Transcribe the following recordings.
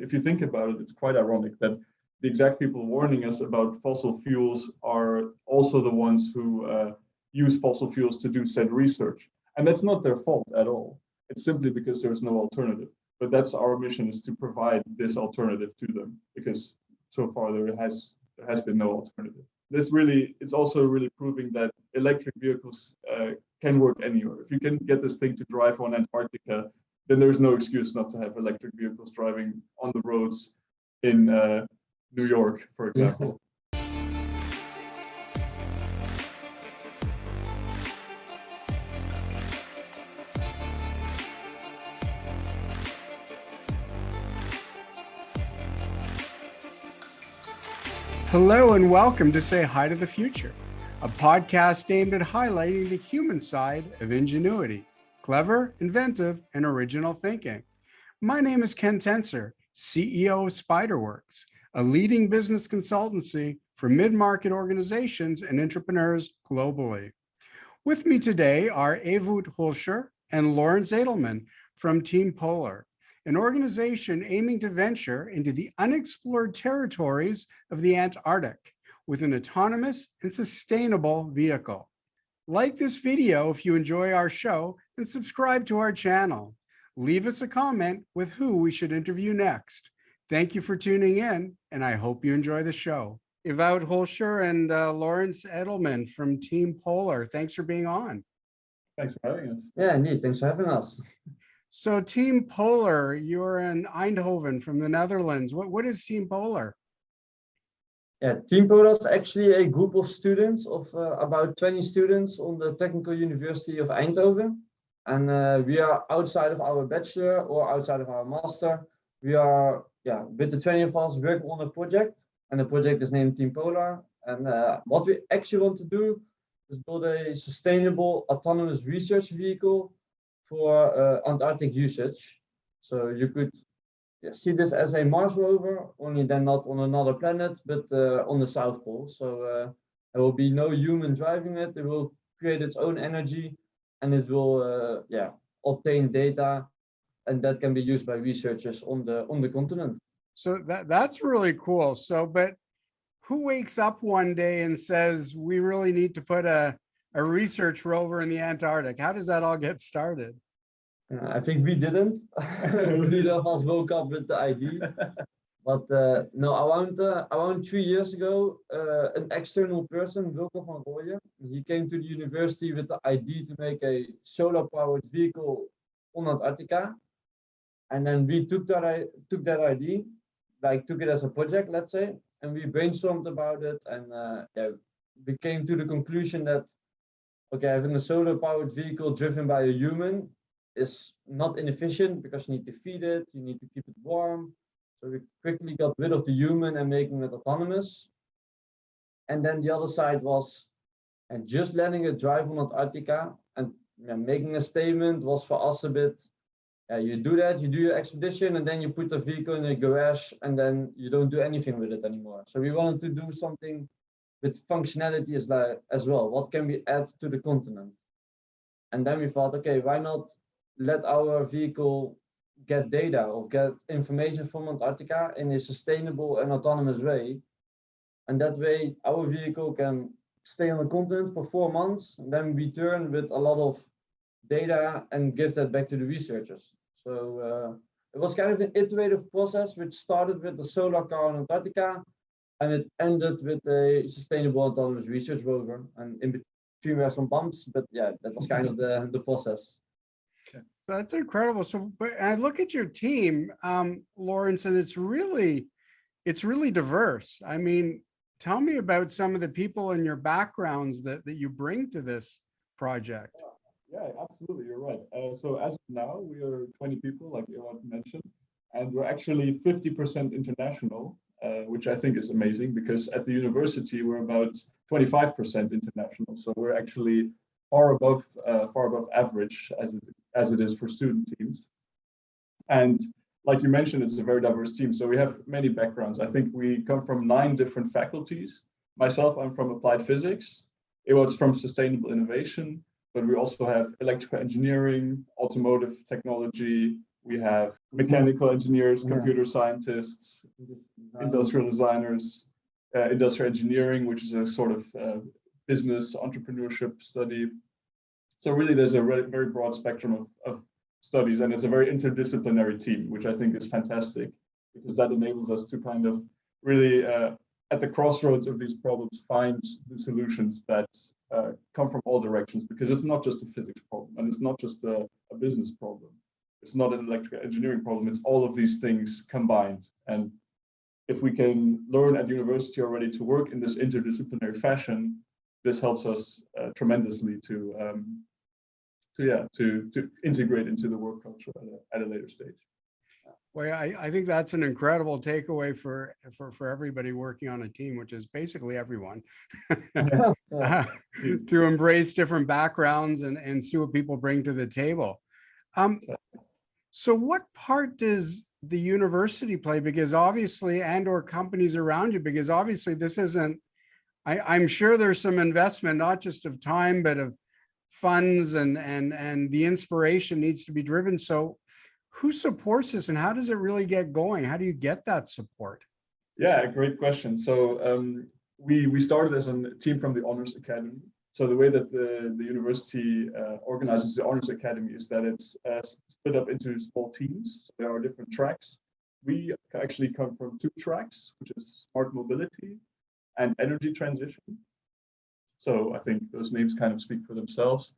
if you think about it, it's quite ironic that the exact people warning us about fossil fuels are also the ones who use fossil fuels to do said research. And that's not their fault at all. It's simply because there's no alternative. But that's our mission, is to provide this alternative to them, because so far there has been no alternative. It's also really proving that electric vehicles can work anywhere. If you can get this thing to drive on Antarctica, then there's no excuse not to have electric vehicles driving on the roads in New York, for example. Hello and welcome to Say Hi to the Future, a podcast aimed at highlighting the human side of ingenuity, clever, inventive, and original thinking. My name is Ken Tenser, CEO of SpyderWorks, a leading business consultancy for mid-market organizations and entrepreneurs globally. With me today are Ewout Hulscher and Laurenz Edelmann from Team Polar, an organization aiming to venture into the unexplored territories of the Antarctic with an autonomous and sustainable vehicle. Like this video if you enjoy our show, and subscribe to our channel. Leave us a comment with who we should interview next. Thank you for tuning in, and I hope you enjoy the show. Ewout Hulscher and Laurenz Edelmann from Team Polar, thanks for being on. Thanks for having us. Yeah, indeed. Thanks for having us. So Team Polar, you're in Eindhoven from the Netherlands. What is Team Polar? Yeah, Team Polar is actually a group of students of about 20 students on the Technical University of Eindhoven. And we are outside of our bachelor or outside of our master. We are, with the 20 of us working on a project, and the project is named Team Polar. And what we actually want to do is build a sustainable autonomous research vehicle for Antarctic usage. So you could see this as a Mars rover, only then not on another planet, but on the South Pole. So there will be no human driving it. It will create its own energy, and it will obtain data, and that can be used by researchers on the continent. So that's really cool. So, but who wakes up one day and says, we really need to put a research rover in the Antarctic? How does that all get started? I think we didn't. Neither of us woke up with the idea. But no, around 3 years ago, an external person, Wilco van Rooyen, he came to the university with the idea to make a solar-powered vehicle on Antarctica. And then we took that idea, took it as a project, let's say, and we brainstormed about it, and we came to the conclusion that, okay, having a solar-powered vehicle driven by a human is not inefficient, because you need to feed it, you need to keep it warm. So we quickly got rid of the human and making it autonomous. And then the other side was, and just letting it drive on Antarctica and making a statement was for us a bit, you do that, you do your expedition, and then you put the vehicle in a garage, and then you don't do anything with it anymore. So we wanted to do something with functionality as well. What can we add to the continent? And then we thought, okay, why not let our vehicle get data or get information from Antarctica in a sustainable and autonomous way. And that way our vehicle can stay on the continent for 4 months, and then return with a lot of data and give that back to the researchers. So it was kind of an iterative process, which started with the solar car on Antarctica, and it ended with a sustainable autonomous research rover. And in between were some bumps, but yeah, that was kind of the process. So that's incredible. So, but I look at your team, Laurenz, and it's really diverse. I mean, tell me about some of the people in your backgrounds that you bring to this project. Yeah, absolutely. You're right. So as of now, we are 20 people, like Ewout mentioned, and we're actually 50% international, which I think is amazing, because at the university we're about 25% international. So we're actually far above average as it is for student teams. And like you mentioned, it's a very diverse team. So we have many backgrounds. I think we come from 9 different faculties. Myself, I'm from applied physics. Ewout's from sustainable innovation, but we also have electrical engineering, automotive technology, We have mechanical engineers, Yeah. computer scientists, industrial designers, industrial engineering, which is a sort of business entrepreneurship study. So really, there's a very broad spectrum of studies, and it's a very interdisciplinary team, which I think is fantastic, because that enables us to kind of really, at the crossroads of these problems, find the solutions that come from all directions, because it's not just a physics problem, and it's not just a business problem. It's not an electrical engineering problem. It's all of these things combined. And if we can learn at university already to work in this interdisciplinary fashion, this helps us tremendously to integrate into the work culture at a later stage. Well, I think that's an incredible takeaway for everybody working on a team, which is basically everyone, to embrace different backgrounds and see what people bring to the table. So what part does the university play? Because obviously, and/or companies around you, because obviously this isn't, I'm sure there's some investment, not just of time, but of funds, and the inspiration needs to be driven. So who supports this, and how does it really get going? How do you get that support? Yeah, great question. So we started as a team from the Honors Academy. So the way that the university organizes the Honors Academy is that it's split up into small teams. So there are different tracks. We actually come from two tracks, which is smart mobility and energy transition. So I think those names kind of speak for themselves.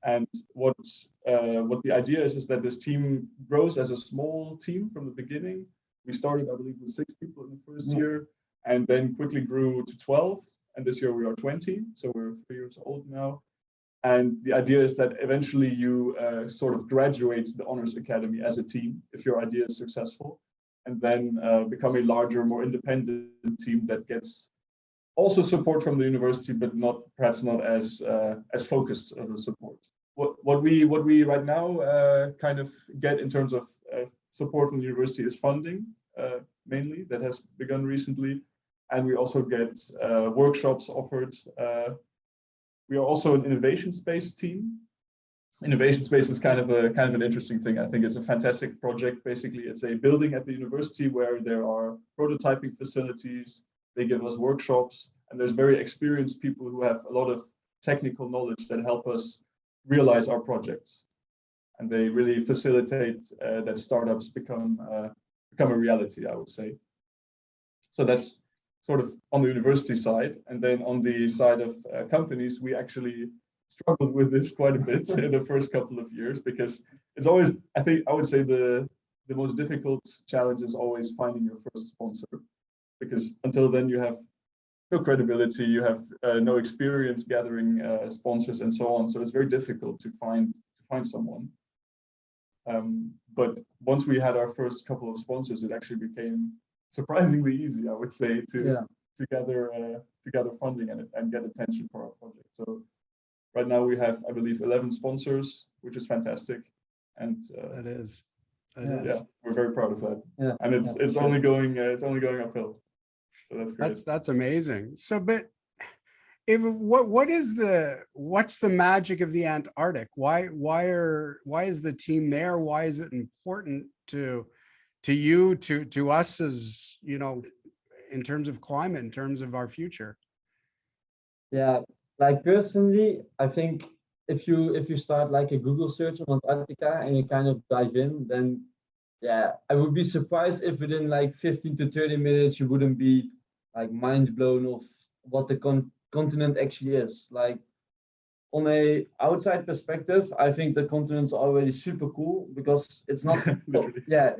And what the idea is that this team grows as a small team from the beginning. We started, I believe, with 6 people in the first year, and then quickly grew to 12. And this year we are 20, so we're 3 years old now. And the idea is that eventually you sort of graduate the Honors Academy as a team if your idea is successful, and then become a larger, more independent team that gets also support from the university, but perhaps not as focused of a support. What we right now kind of get in terms of support from the university is funding, mainly, that has begun recently. And we also get workshops offered. We are also an innovation space team. Innovation space is kind of an interesting thing. I think it's a fantastic project. Basically, it's a building at the university where there are prototyping facilities. They give us workshops, and there's very experienced people who have a lot of technical knowledge that help us realize our projects. And they really facilitate that startups become a reality, I would say. So that's sort of on the university side. And then on the side of companies, we actually struggled with this quite a bit in the first couple of years, because it's always, I would say the most difficult challenge is always finding your first sponsor, because until then you have no credibility, you have no experience gathering sponsors and so on. So it's very difficult to find someone. But once we had our first couple of sponsors, it actually became surprisingly easy, I would say, to gather funding and get attention for our project. So right now we have, I believe, 11 sponsors, which is fantastic. And That is. Yeah, we're very proud of that. Yeah. And it's only going uphill. So that's great. That's amazing. So, but what's the magic of the Antarctic? Why is the team there? Why is it important to you, to us, as you know, in terms of climate, in terms of our future? Yeah, like personally, I think if you start like a Google search on Antarctica and you kind of dive in, then yeah, I would be surprised if within like 15 to 30 minutes you wouldn't be like mind blown of what the continent actually is. Like on a outside perspective, I think the continent's already super cool because it's not yeah,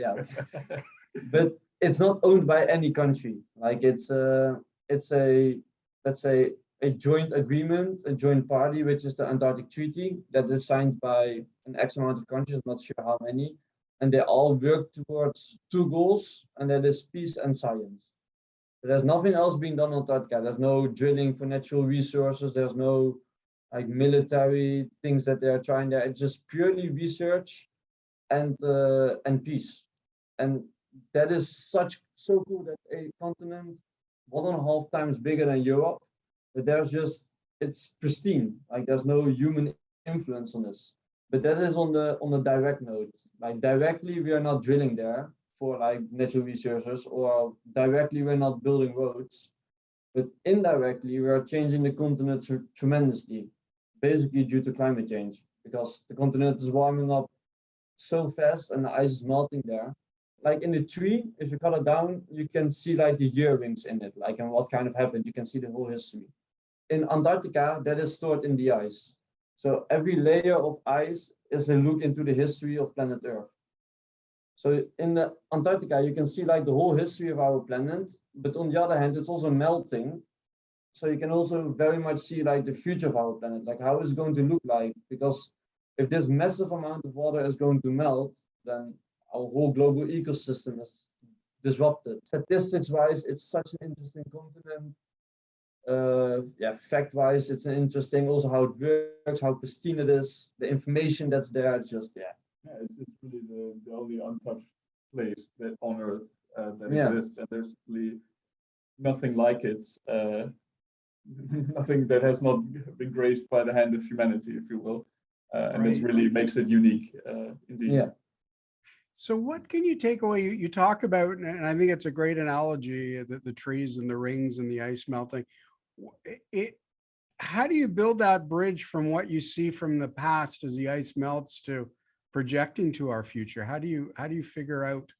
but it's not owned by any country. Like it's a let's say a joint agreement, a joint party, which is the Antarctic Treaty, that is signed by an X amount of countries, I'm not sure how many, and they all work towards 2 goals, and that is peace and science. There's nothing else being done on Antarctica. There's no drilling for natural resources. There's no like military things that they are trying there. It's just purely research and peace. And that is so cool that a continent 1.5 times bigger than Europe, that it's pristine. Like there's no human influence on this. but that is on the direct node. Like directly, we are not drilling there for like natural resources, or directly we're not building roads, but indirectly we are changing the continent tremendously, basically due to climate change, because the continent is warming up so fast and the ice is melting there. Like in the tree, if you cut it down, you can see like the year rings in it, like and what kind of happened. You can see the whole history. In Antarctica, that is stored in the ice. So every layer of ice is a look into the history of planet Earth. So in the Antarctica, you can see like the whole history of our planet, but on the other hand, it's also melting. So you can also very much see like the future of our planet, like how it's going to look like. Because if this massive amount of water is going to melt, then our whole global ecosystem is disrupted. Statistics-wise, it's such an interesting continent. Fact-wise, it's an interesting also how it works, how pristine it is, the information that's there. It's just it's really the only untouched place that on Earth that Yeah. exists, and there's really nothing like it. Nothing that has not been graced by the hand of humanity, if you will, and this Right. really makes it unique, indeed. Yeah. So what can you take away? You talk about, and I think it's a great analogy, the trees and the rings and the ice melting. How do you build that bridge from what you see from the past as the ice melts to projecting to our future? How do you figure out,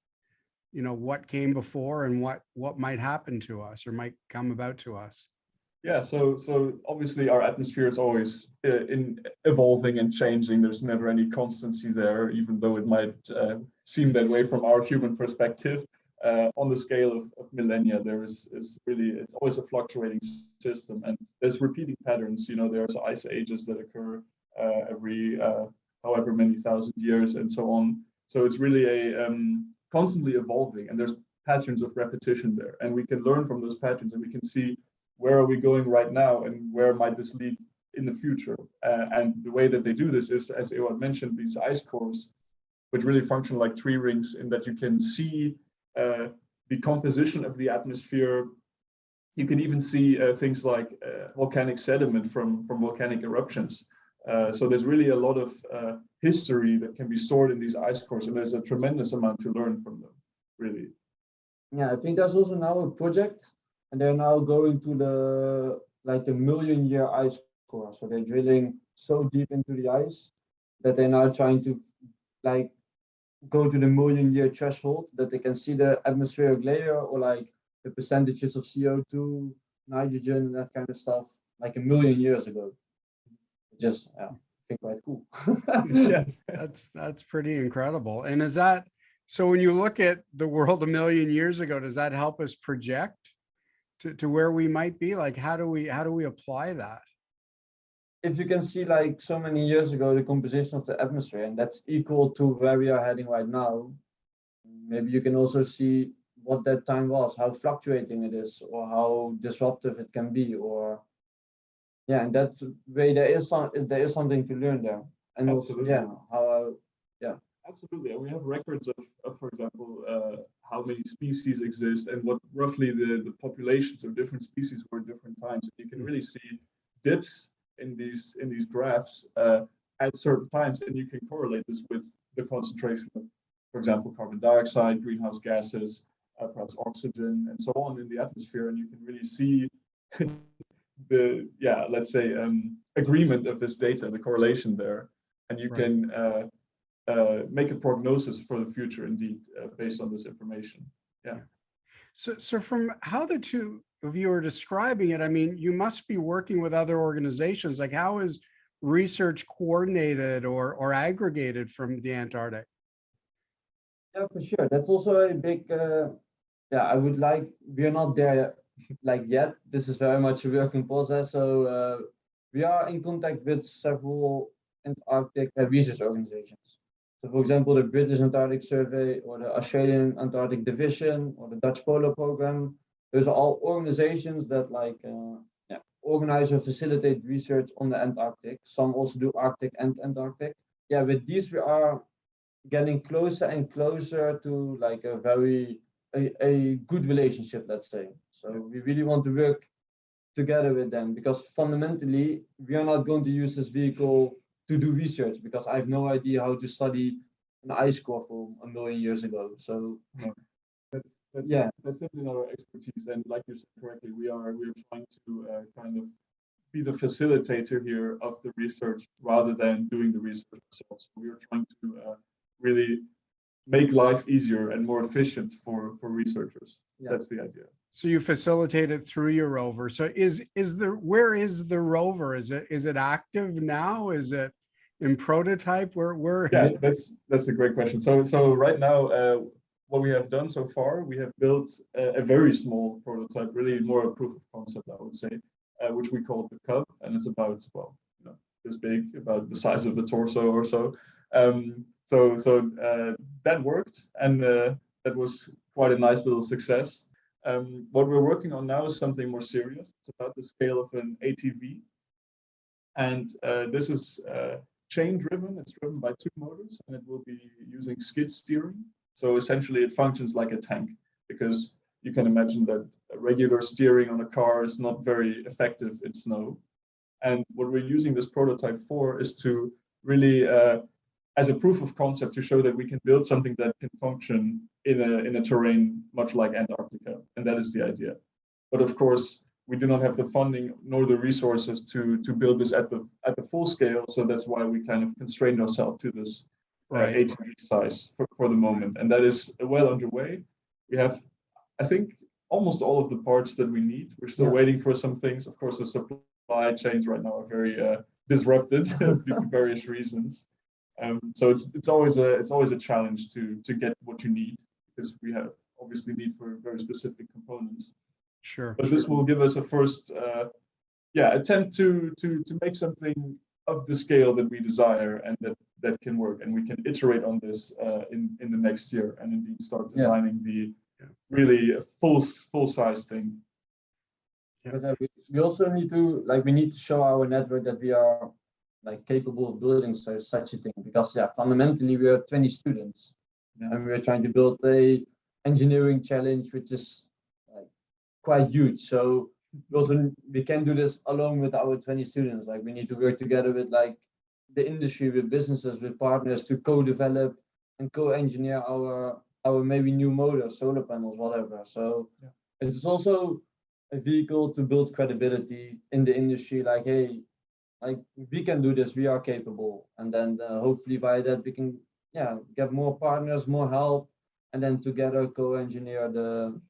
what came before and what might happen to us or might come about to us? Yeah, so obviously our atmosphere is always in evolving and changing. There's never any constancy there, even though it might seem that way from our human perspective. On the scale of millennia, there is really, it's always a fluctuating system, and there's repeating patterns. There's ice ages that occur every however many thousand years and so on. So it's really a constantly evolving, and there's patterns of repetition there, and we can learn from those patterns, and we can see where are we going right now and where might this lead in the future. And the way that they do this is, as Ewout mentioned, these ice cores, which really function like tree rings in that you can see the composition of the atmosphere. You can even see things like volcanic sediment from volcanic eruptions. So there's really a lot of history that can be stored in these ice cores, and there's a tremendous amount to learn from them, really. Yeah, I think there's also now a project, and they're now going to the million-year ice core. So they're drilling so deep into the ice that they're now trying to like go to the million-year threshold, that they can see the atmospheric layer or like the percentages of CO2, nitrogen, that kind of stuff, like a million years ago. Just I think quite cool. Yes. That's pretty incredible. And is that so? When you look at the world a million years ago, does that help us project to where we might be? Like, how do we apply that? If you can see like so many years ago the composition of the atmosphere, and that's equal to where we are heading right now, maybe you can also see what that time was, how fluctuating it is, or how disruptive it can be, or and that way there is something to learn there. And Absolutely. also, Absolutely. And we have records of for example, how many species exist and what roughly the populations of different species were at different times. And you can really see dips in these graphs at certain times, and you can correlate this with the concentration of, for example, carbon dioxide, greenhouse gases, perhaps oxygen, and so on in the atmosphere, and you can really see the let's say agreement of this data, the correlation there, and you can make a prognosis for the future, indeed, based on this information. Yeah. So from how the two of you are describing it, I mean, you must be working with other organizations. Like, how is research coordinated or aggregated from the Antarctic? Yeah, for sure. That's also a big. We're not there like yet. This is very much a working process. So we are in contact with several Antarctic research organizations. So, for example, the British Antarctic Survey, or the Australian Antarctic Division, or the Dutch Polar Program. Those are all organizations that organize or facilitate research on the Antarctic. Some also do Arctic and Antarctic. Yeah, with these we are getting closer and closer to like a good relationship, let's say. So we really want to work together with them, because fundamentally we are not going to use this vehicle to do research because I have no idea how to study an ice core from a million years ago. So that's simply not our expertise. And like you said correctly, we're trying to kind of be the facilitator here of the research rather than doing the research ourselves. So we are trying to really make life easier and more efficient for researchers. Yeah. That's the idea. So you facilitate it through your rover. So where is the rover? Is it active now? Is it in prototype? Where? Yeah, that's a great question. So right now, what we have done so far, we have built a very small prototype, really more a proof of concept, I would say, which we call the Cub, and it's about this big, about the size of the torso or so. So that worked, and that was quite a nice little success. What we're working on now is something more serious. It's about the scale of an ATV, and this is chain driven. It's driven by 2 motors, and it will be using skid steering. So essentially, it functions like a tank, because you can imagine that regular steering on a car is not very effective in snow. And what we're using this prototype for is to really, as a proof of concept, to show that we can build something that can function in a terrain much like Antarctica, and that is the idea. But of course, we do not have the funding nor the resources to build this at the full scale. So that's why we kind of constrained ourselves to this ATV size for the moment, and that is well underway. We have, I think, almost all of the parts that we need. We're still waiting for some things. Of course, the supply chains right now are very disrupted due to various reasons. So it's always a challenge to get what you need, because we have obviously need for very specific components. Sure. But this will give us a first attempt to make something of the scale that we desire and that can work, and we can iterate on this in the next year and indeed start designing the really full size thing. But we also need to show our network that we are capable of building such a thing, because fundamentally we are 20 students, and we are trying to build a engineering challenge which is quite huge. So we can't do this alone with our 20 students. We need to work together with the industry, with businesses, with partners to co-develop and co-engineer our maybe new motors, solar panels, whatever. So it's also a vehicle to build credibility in the industry. Hey, we can do this, we are capable, and then hopefully via that we can get more partners, more help, and then together co-engineer the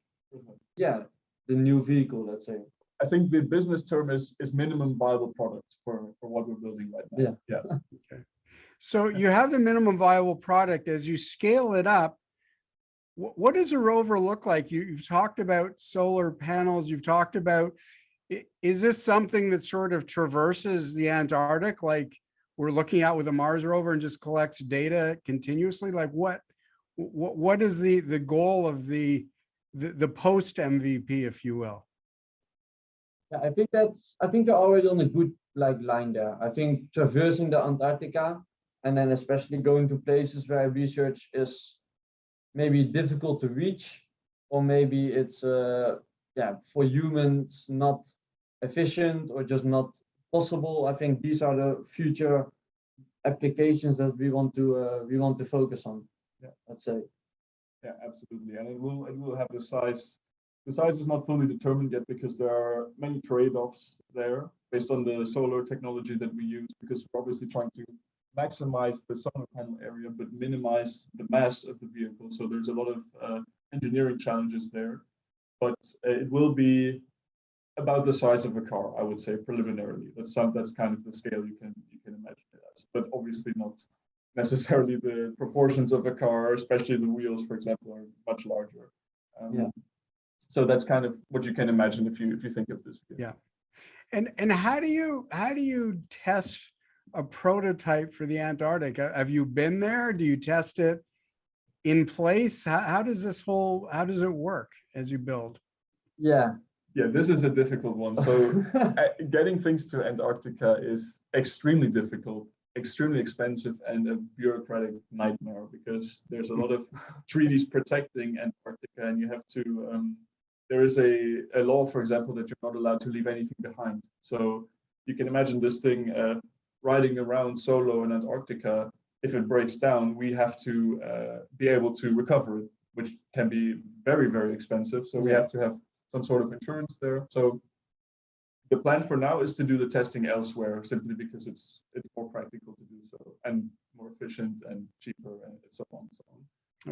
new vehicle, let's say. I think the business term is minimum viable product for what we're building right now. Yeah. Okay. So you have the minimum viable product. As you scale it up, what does a rover look like? You've talked about solar panels. You've talked about, is this something that sort of traverses the Antarctic, like we're looking at with a Mars rover, and just collects data continuously? What is the goal of the post MVP, if you will? Yeah, I think you're already on a good line there. I think traversing the Antarctica, and then especially going to places where research is maybe difficult to reach, or maybe it's for humans not efficient or just not possible. I think these are the future applications that we want to focus on. Let's say. Yeah, absolutely, and it will have the size. The size is not fully determined yet, because there are many trade-offs there based on the solar technology that we use, because we're obviously trying to maximize the solar panel area but minimize the mass of the vehicle. So there's a lot of engineering challenges there, but it will be about the size of a car, I would say, preliminarily. That's kind of the scale you can imagine it as, but obviously not necessarily the proportions of a car, especially the wheels, for example, are much larger. So that's kind of what you can imagine if you think of this. Yeah. And how do you test a prototype for the Antarctic? Have you been there? Do you test it in place? How does it work as you build? Yeah, this is a difficult one. So getting things to Antarctica is extremely difficult, extremely expensive, and a bureaucratic nightmare, because there's a lot of treaties protecting Antarctica, and you have to there is a law, for example, that you're not allowed to leave anything behind. So you can imagine this thing riding around solo in Antarctica, if it breaks down, we have to be able to recover it, which can be very, very expensive. So we have to have some sort of insurance there. So the plan for now is to do the testing elsewhere, simply because it's more practical to do so and more efficient and cheaper and so on and so on.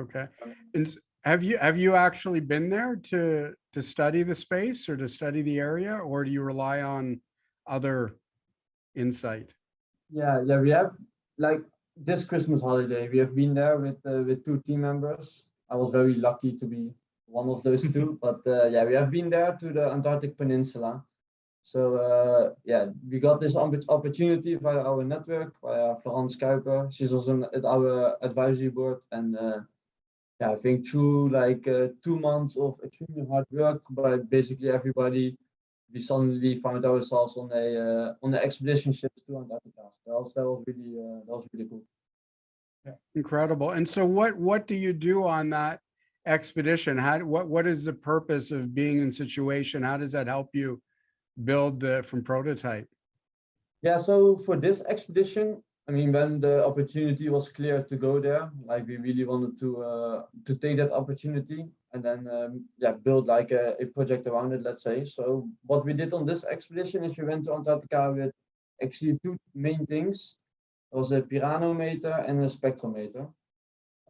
Okay. And have you actually been there to study the space or to study the area, or do you rely on other insight? Yeah, we have, like, this Christmas holiday, we have been there with 2 team members. I was very lucky to be one of those 2, but yeah, we have been there to the Antarctic Peninsula. So yeah, we got this opportunity via our network, via Laurenz. She's also at our advisory board, and yeah, I think through like 2 months of extremely hard work by basically everybody, we suddenly found ourselves on the expedition ships to Antarctica. That was really cool. Yeah. Incredible. And so what do you do on that expedition? What is the purpose of being in situation? How does that help you build from prototype? Yeah, so for this expedition, I mean, when the opportunity was clear to go there, like, we really wanted to take that opportunity and then yeah, build like a project around it, let's say. So what we did on this expedition is we went to Antarctica with actually 2 main things. There was a pyranometer and a spectrometer.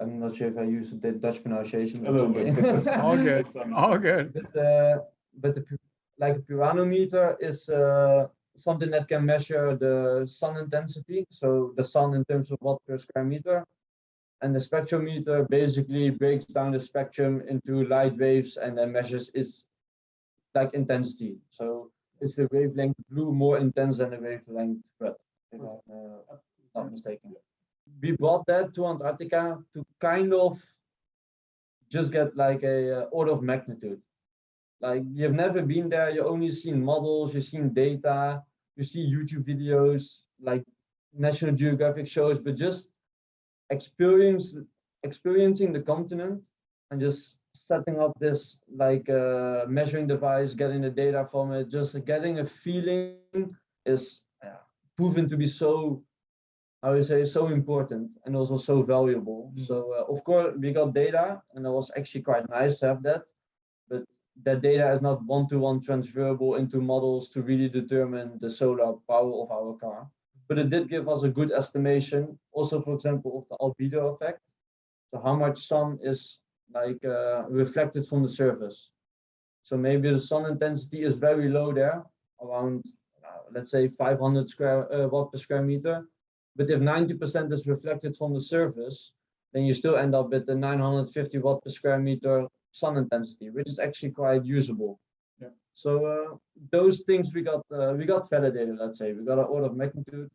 I'm not sure if I used the Dutch pronunciation. A little bit. All good. All good. But like a pyranometer is something that can measure the sun intensity, so the sun in terms of watt per square meter. And the spectrometer basically breaks down the spectrum into light waves and then measures its like intensity. So is the wavelength blue more intense than the wavelength red, if I'm not mistaken. We brought that to Antarctica to kind of just get like a order of magnitude. Like, you've never been there, you only seen models, you've seen data, you see YouTube videos, like National Geographic shows, but just experiencing the continent and just setting up this like measuring device, getting the data from it, just getting a feeling is proven to be so, I would say, so important and also so valuable. So of course we got data, and it was actually quite nice to have that, but that data is not one-to-one transferable into models to really determine the solar power of our car. But it did give us a good estimation, also, for example, of the albedo effect. So how much sun is like reflected from the surface. So maybe the sun intensity is very low there, around let's say 500 watt per square meter. But if 90% is reflected from the surface, then you still end up with the 950 watt per square meter sun intensity, which is actually quite usable. Yeah. So those things we got validated, let's say. We got an order of magnitude,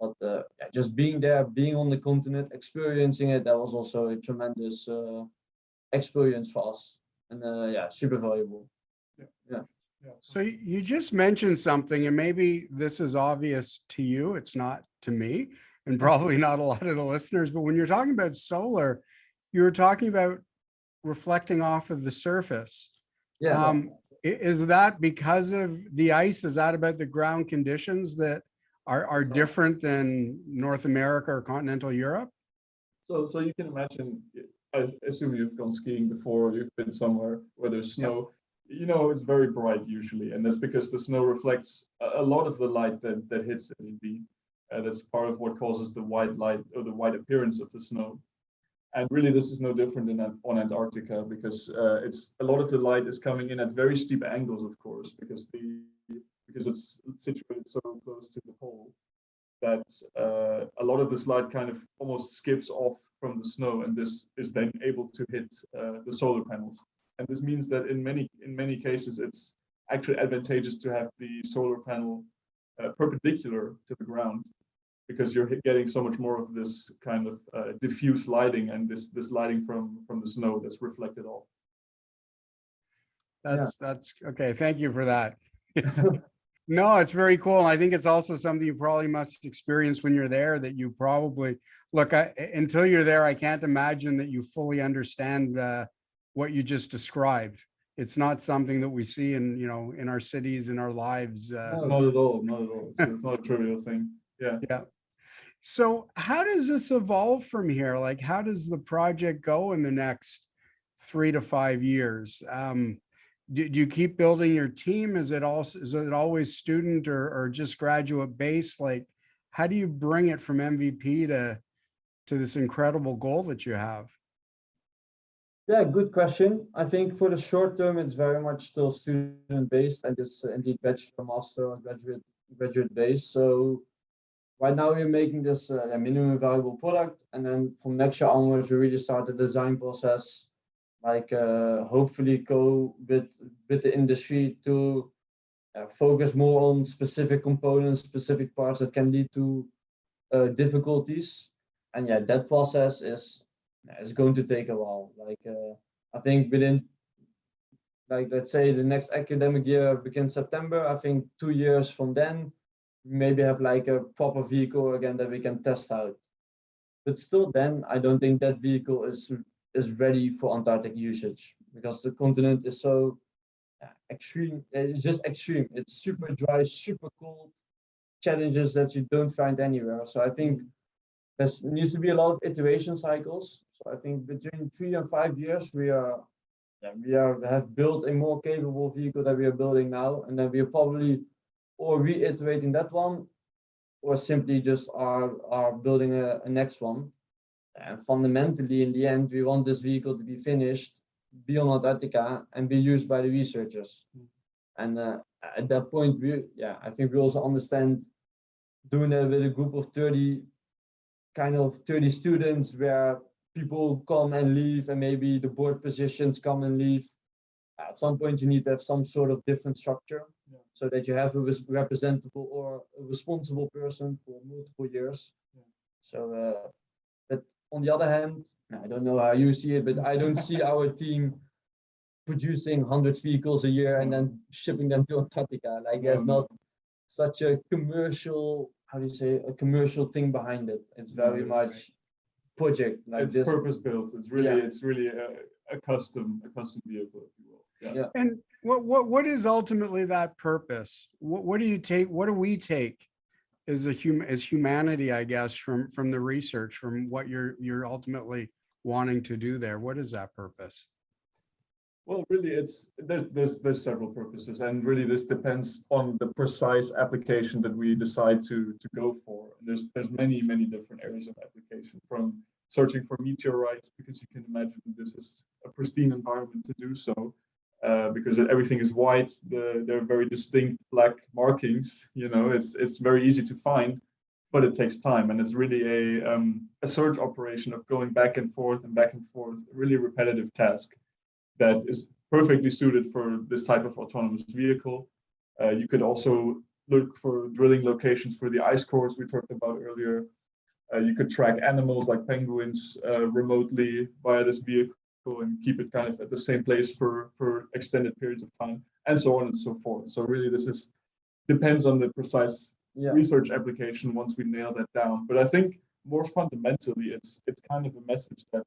but yeah, just being there, being on the continent, experiencing it, that was also a tremendous experience for us, and yeah, super valuable. Yeah. So you just mentioned something, and maybe this is obvious to you, it's not to me, and probably not a lot of the listeners, but when you're talking about solar, you're talking about reflecting off of the surface. Yeah. Is that because of the ice? Is that about the ground conditions that are different than North America or continental Europe? So you can imagine, I assume you've gone skiing before, you've been somewhere where there's snow. You know, it's very bright usually, and that's because the snow reflects a lot of the light that hits it indeed. That's part of what causes the white light or the white appearance of the snow. And really, this is no different on Antarctica, because it's a lot of the light is coming in at very steep angles, of course, because it's situated so close to the pole that a lot of this light kind of almost skips off from the snow, and this is then able to hit the solar panels. And this means that in many cases, it's actually advantageous to have the solar panel perpendicular to the ground, because you're getting so much more of this kind of diffuse lighting and this lighting from the snow that's reflected off. That's okay. Thank you for that. No, it's very cool. I think it's also something you probably must experience when you're there, that you probably look until you're there. I can't imagine that you fully understand what you just described. It's not something that we see in our cities, in our lives. Not at all. Not at all. It's not a trivial thing. Yeah. So how does this evolve from here? Like, how does the project go in the next 3 to 5 years? Do you keep building your team? Is it always student or just graduate based? Like, how do you bring it from MVP to this incredible goal that you have? Yeah, good question. I think for the short term, it's very much still student based and it's indeed bachelor, master, or graduate based. So right now we're making this minimum valuable product, and then from next year onwards, we really start the design process, like hopefully go with the industry to focus more on specific components, specific parts that can lead to difficulties. And yeah, that process is going to take a while. Like I think within, like, let's say the next academic year begins September, I think 2 years from then, maybe have like a proper vehicle again that we can test out. But still then, I don't think that vehicle is ready for Antarctic usage, because the continent is so extreme. It's just extreme. It's super dry, super cold, challenges that you don't find anywhere. So I think there needs to be a lot of iteration cycles. So I think between 3 and 5 years, we have built a more capable vehicle that we are building now, and then we are probably or reiterating that one, or simply just are building a next one. And fundamentally, in the end, we want this vehicle to be finished, be on Antarctica, and be used by the researchers. And at that point, I think we also understand doing it with a group of 30 students, where people come and leave, and maybe the board positions come and leave. At some point, you need to have some sort of different structure, so that you have a representable or a responsible person for multiple years. So, but on the other hand, I don't know how you see it, but I don't see our team producing 100 vehicles a year and then shipping them to Antarctica. Like, there's not such a commercial, how do you say, a commercial thing behind it. It's very much project like it's this. purpose built. It's really a custom vehicle, if you will. Yeah. And what is ultimately that purpose? What do you take? What do we take as humanity, I guess, from the research, from what you're ultimately wanting to do there? What is that purpose? Well, really, there's several purposes, and really this depends on the precise application that we decide to go for. There's many different areas of application, from searching for meteorites, because you can imagine this is a pristine environment to do so, because everything is white. They're very distinct black markings. It's very easy to find, but it takes time, and it's really a search operation of going back and forth, a really repetitive task that is perfectly suited for this type of autonomous vehicle. You could also look for drilling locations for the ice cores we talked about earlier. You could track animals like penguins remotely via this vehicle and keep it kind of at the same place for extended periods of time, and so on and so forth. So really, this depends on the precise research application once we nail that down. But I think more fundamentally, it's kind of a message that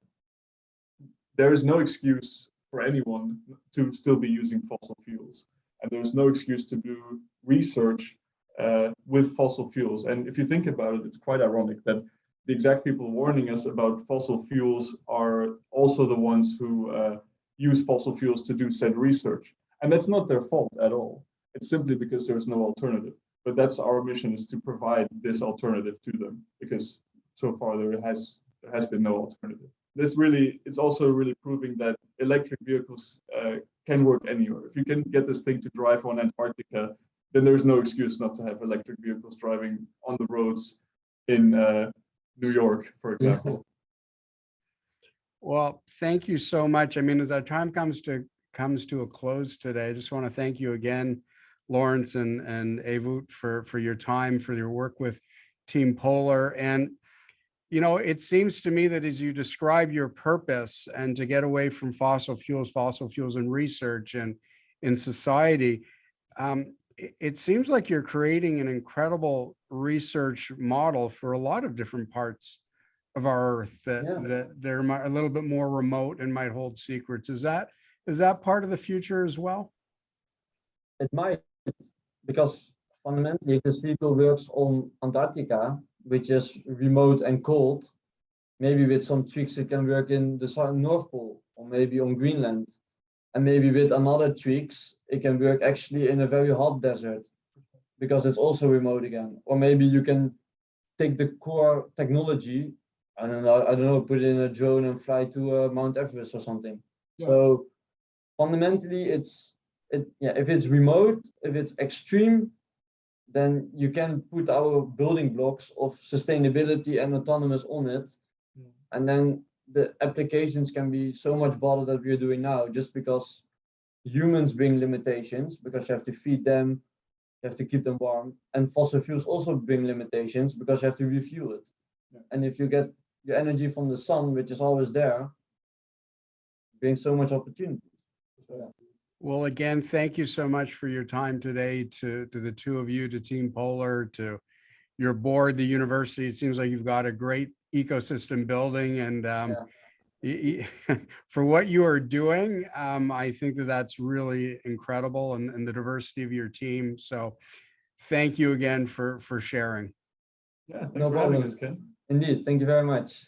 there is no excuse for anyone to still be using fossil fuels, and there's no excuse to do research with fossil fuels. And if you think about it, it's quite ironic that the exact people warning us about fossil fuels are also the ones who use fossil fuels to do said research. And that's not their fault at all. It's simply because there's no alternative. But that's our mission, is to provide this alternative to them, because so far there has been no alternative. It's also really proving that electric vehicles can work anywhere. If you can get this thing to drive on Antarctica, then there's no excuse not to have electric vehicles driving on the roads in New York, for example. Well, thank you so much. I mean, as our time comes to a close today, I just want to thank you again, Laurenz and Ewout, for your time, for your work with Team Polar. And it seems to me that as you describe your purpose, and to get away from fossil fuels in research and in society, it seems like you're creating an incredible research model for a lot of different parts of our Earth that they're a little bit more remote and might hold secrets. Is that part of the future as well? It might, because fundamentally, if this vehicle works on Antarctica, which is remote and cold, maybe with some tweaks it can work in the North Pole or maybe on Greenland. And maybe with another tweaks, it can work actually in a very hot desert because it's also remote again. Or maybe you can take the core technology, I don't know, put it in a drone and fly to Mount Everest or something. Yeah. So fundamentally, if it's remote, if it's extreme, then you can put our building blocks of sustainability and autonomous on it. And then the applications can be so much better than we're doing now, just because humans bring limitations, because you have to feed them, you have to keep them warm, and fossil fuels also bring limitations because you have to refuel it. Yeah. And if you get your energy from the sun, which is always there, it brings so much opportunities. So, yeah. Well, again, thank you so much for your time today, to the two of you, to Team Polar, to your board, the university. It seems like you've got a great ecosystem building, and for what you are doing, I think that's really incredible, and the diversity of your team. So thank you again for sharing. Yeah, thanks for having us, Ken. Indeed, thank you very much.